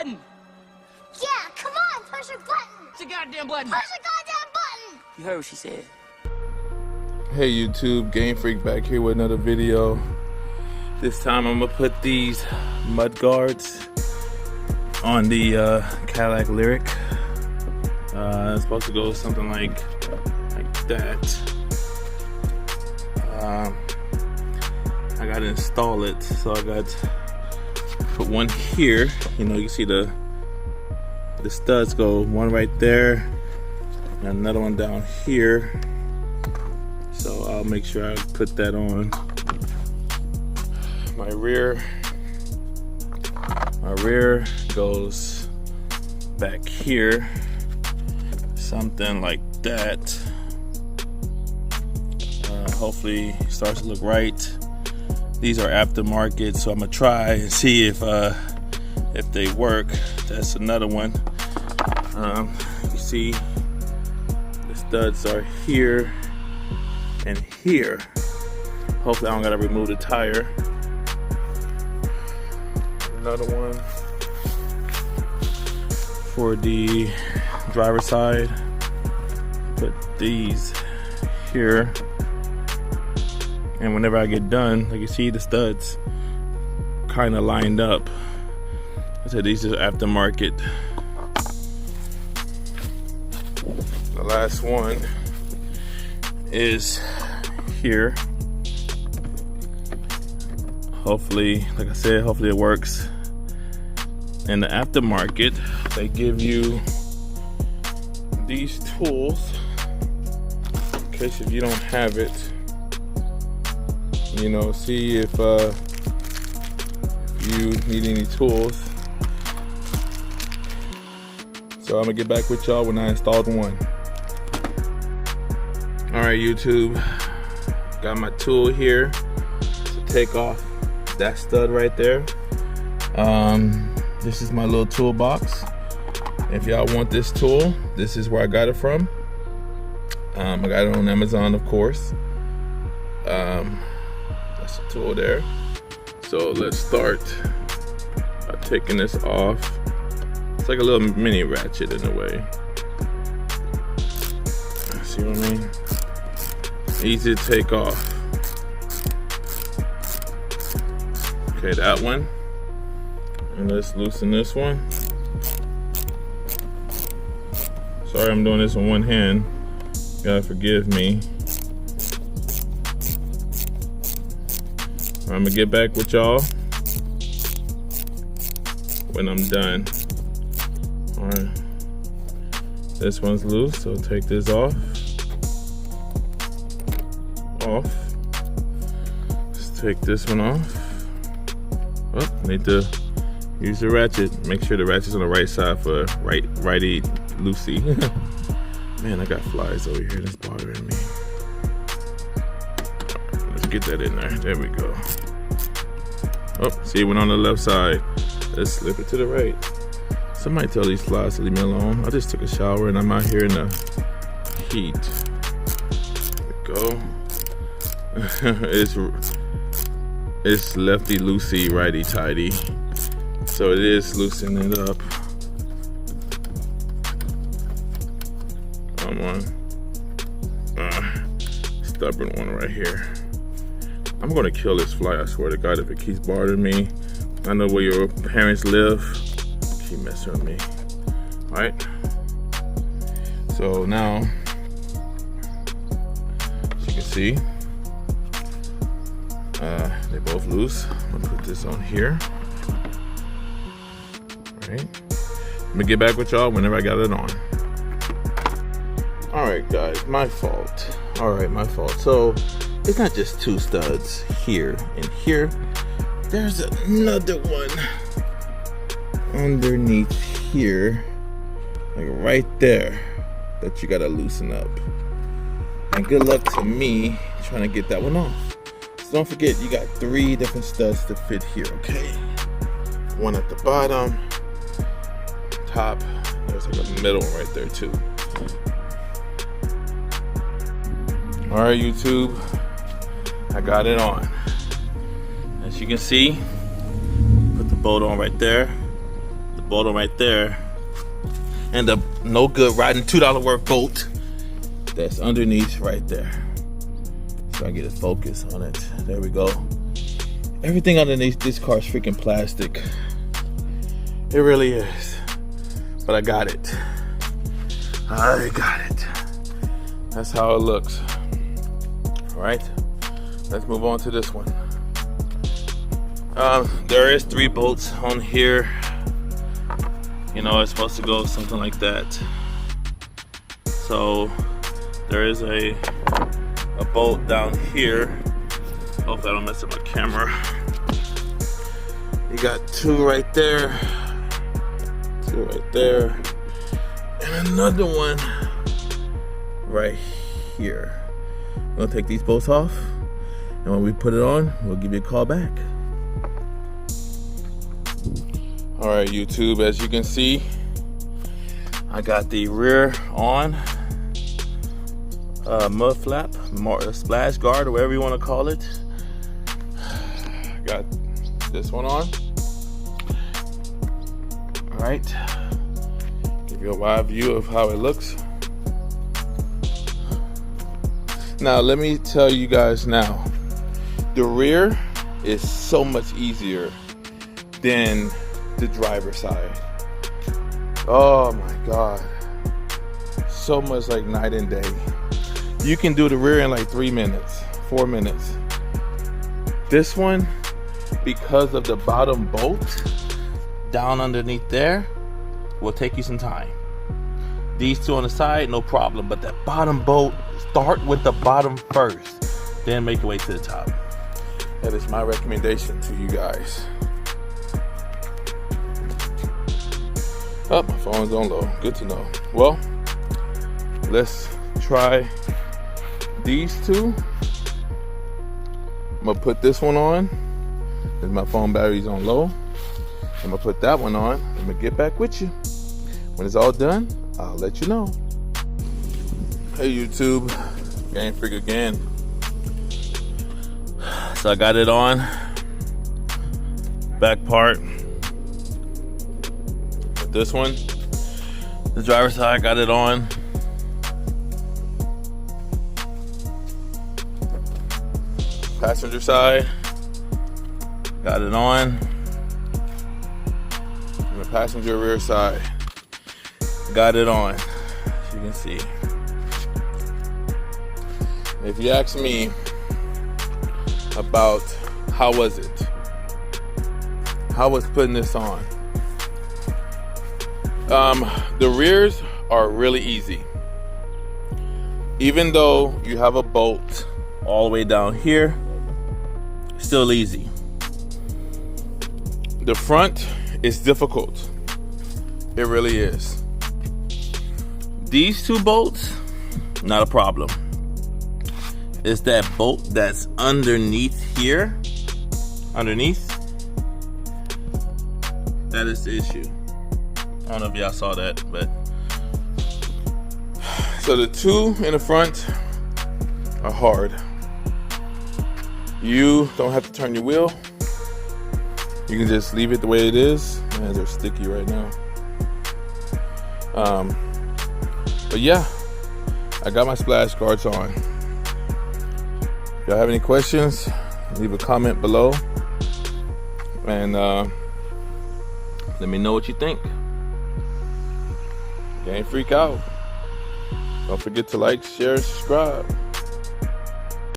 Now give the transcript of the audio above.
button. Yeah, come on, push a button. It's a goddamn button. Push a goddamn button. You heard what she said. Hey YouTube, Game Freak back here with another video. This time I'm gonna put these mud guards on the Cadillac Lyriq. It's supposed to go something like that. I gotta install it, so I got put one here. You know, you see the studs go one right there, and another one down here. So I'll make sure I put that on. My rear goes back here, something like that. Hopefully it starts to look right. These are aftermarket, so I'm gonna try and see if they work. That's another one. You see the studs are here and here. Hopefully I don't gotta remove the tire. Another one for the driver's side. Put these here. And whenever I get done, like you see the studs kind of lined up. I said these are aftermarket. The last one is here. Hopefully, like I said, hopefully it works. In the aftermarket, they give you these tools in case if you don't have it. You know, see if you need any tools. So I'm gonna get back with y'all when I installed one. All right, YouTube, got my tool here to take off that stud right there. This is my little toolbox. If y'all want this tool, this is where I got it from. I got it on Amazon, of course. That's the tool there. So let's start by taking this off. It's like a little mini ratchet in a way. See what I mean? Easy to take off. Okay, that one. And let's loosen this one. Sorry I'm doing this with one hand. God forgive me. I'm gonna get back with y'all when I'm done. All right, this one's loose, so take this off. Let's take this one off. Oh, need to use the ratchet. Make sure the ratchet's on the right side for righty loosey. Man, I got flies over here that's bothering me. Let's get that in there. There we go. Oh, see, it went on the left side. Let's slip it to the right. Somebody tell these flies to leave me alone. I just took a shower and I'm out here in the heat. There we go. It's lefty loosey, righty tighty. So it is loosening it up. Come on. Stubborn one right here. I'm gonna kill this fly, I swear to God, if it keeps bothering me. I know where your parents live. Keep messing with me. Alright. So now, as you can see, they're both loose. I'm gonna put this on here. Alright. I'm gonna get back with y'all whenever I got it on. Alright guys, my fault. Alright, my fault. So it's not just two studs here and here. There's another one underneath here, like right there, that you gotta loosen up. And good luck to me trying to get that one off. So don't forget, you got 3 different studs to fit here, okay? One at the bottom, top, there's like a middle one right there too. All right, YouTube, I got it on. As you can see, put the bolt on right there, the bolt them right there. And the no good riding $2 worth bolt that's underneath right there. So I get a focus on it. There we go. Everything underneath this car is freaking plastic. It really is. But I got it. I got it. That's how it looks. All right, let's move on to this one. There is 3 bolts on here. You know, it's supposed to go something like that. So there is a bolt down here. Hopefully I don't mess up my camera. You got 2 right there, 2 right there, and another one right here. I'm gonna take these bolts off, and when we put it on, we'll give you a call back. All right, YouTube, as you can see, I got the rear on, mud flap, splash guard, or whatever you want to call it. Got this one on. All right, give you a wide view of how it looks. Now, let me tell you guys now, the rear is so much easier than the driver's side. Oh my God. So much like night and day. You can do the rear in like 3 minutes, 4 minutes. This one, because of the bottom bolt down underneath there, will take you some time. These 2 on the side, no problem, but that bottom bolt, start with the bottom first, then make your way to the top. That is my recommendation to you guys. Oh, my phone's on low. Good to know. Well, let's try these 2. I'm gonna put this one on, because my phone battery's on low. I'm gonna put that one on. I'm gonna get back with you. When it's all done, I'll let you know. Hey YouTube, Game Freak again. So I got it on. Back part. This one, the driver's side, got it on. Passenger side, got it on. And the passenger rear side, got it on, as you can see. If you ask me about how was it, how was putting this on? The rears are really easy. Even though you have a bolt all the way down here, still easy. The front is difficult. It really is. These 2 bolts, not a problem. It's that bolt that's underneath here, that is the issue. I don't know if y'all saw that, but. So the 2 in the front are hard. You don't have to turn your wheel. You can just leave it the way it is. Man, they're sticky right now. But yeah, I got my splash guards on. If y'all have any questions, leave a comment below. And let me know what you think. Game Freak out. Don't forget to like, share, subscribe.